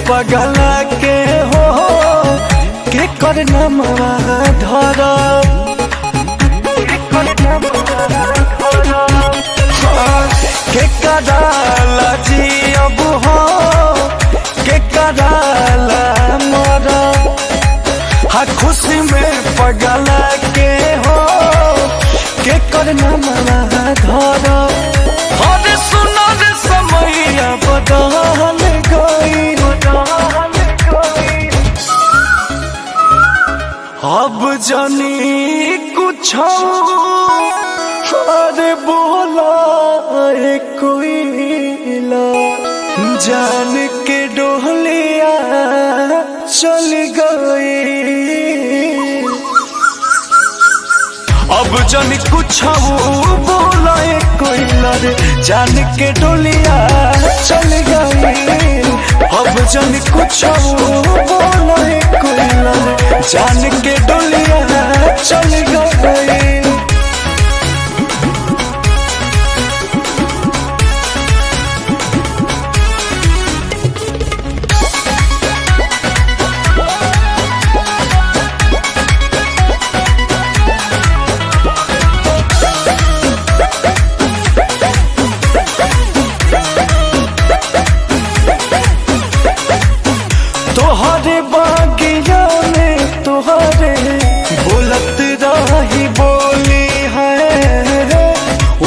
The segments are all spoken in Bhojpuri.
पगला के हो के कर नमवा धर के कराला जियब हो के कराला मर हा खुशी में पगला के हो के कर नमवा धर अरे सुनो रे समैया बदल गई अब जानी कुछ अरे बोला कोई जान के डोलिया चल गई अब जानी कुछ बोला कोई रे जान के डोलिया चल गई अब जानी कुछ बोला कोई रे जान के डोलिया चल गई तोहरे बागिया में तोहरे बोलत रही बोली है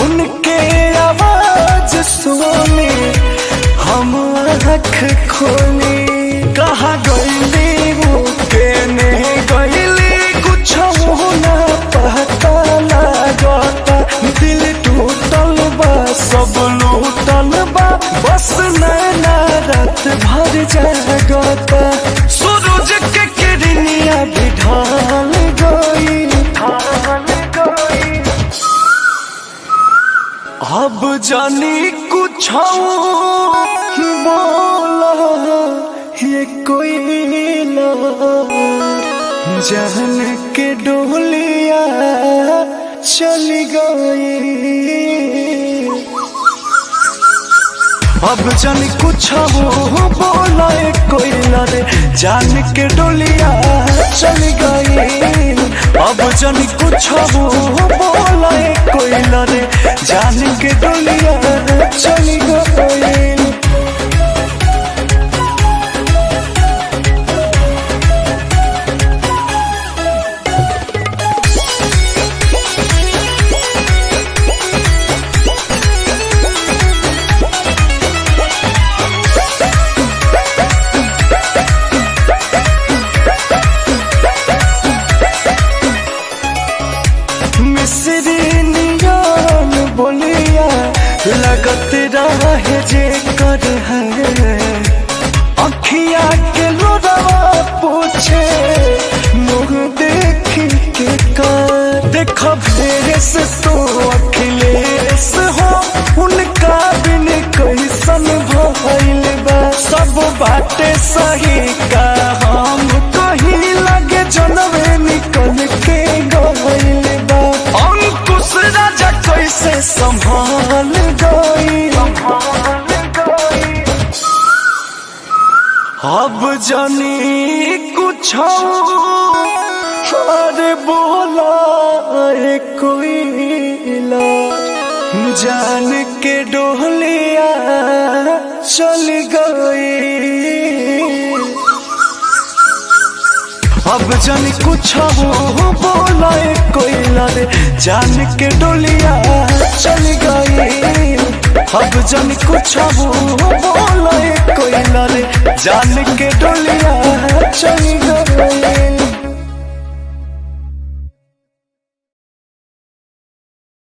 उनके आवाज सुनी हम आँख खोली कहाँ गईली वो केने गईली कुछ ना पता लागता दिल टूटल बा सब लूटल बा बस नैना रात भर जागता सूरज के किरनिया भी ढल गई अब जानी कुछ बोला ये कोई जान के डोलिया चल गई अब जानी कुछ बोला कोई रे जान के डोलिया चल गई अब जानी कुछ बोला कोई रे जान के डोलिया चल गई बोलिया लगत रहे जे कर है अखिया के लोरवा पूछे मुँह देखी के कर देख भेस तो अखिलेश हो उनका बिन कैसन भइल बा सब बाटे सही का हम कहीं लगे जनवे निकल के गइल बा अंकुश राजा कैसे संभाल गई अब जानी कुछ अरे बोला कोई जान के डोलिया चल गई अब जानी कुछ बोला कोई रे जान के डोलिया चल गई अब जानी कुछ बोला कोई रे जान के डोलिया चल गई।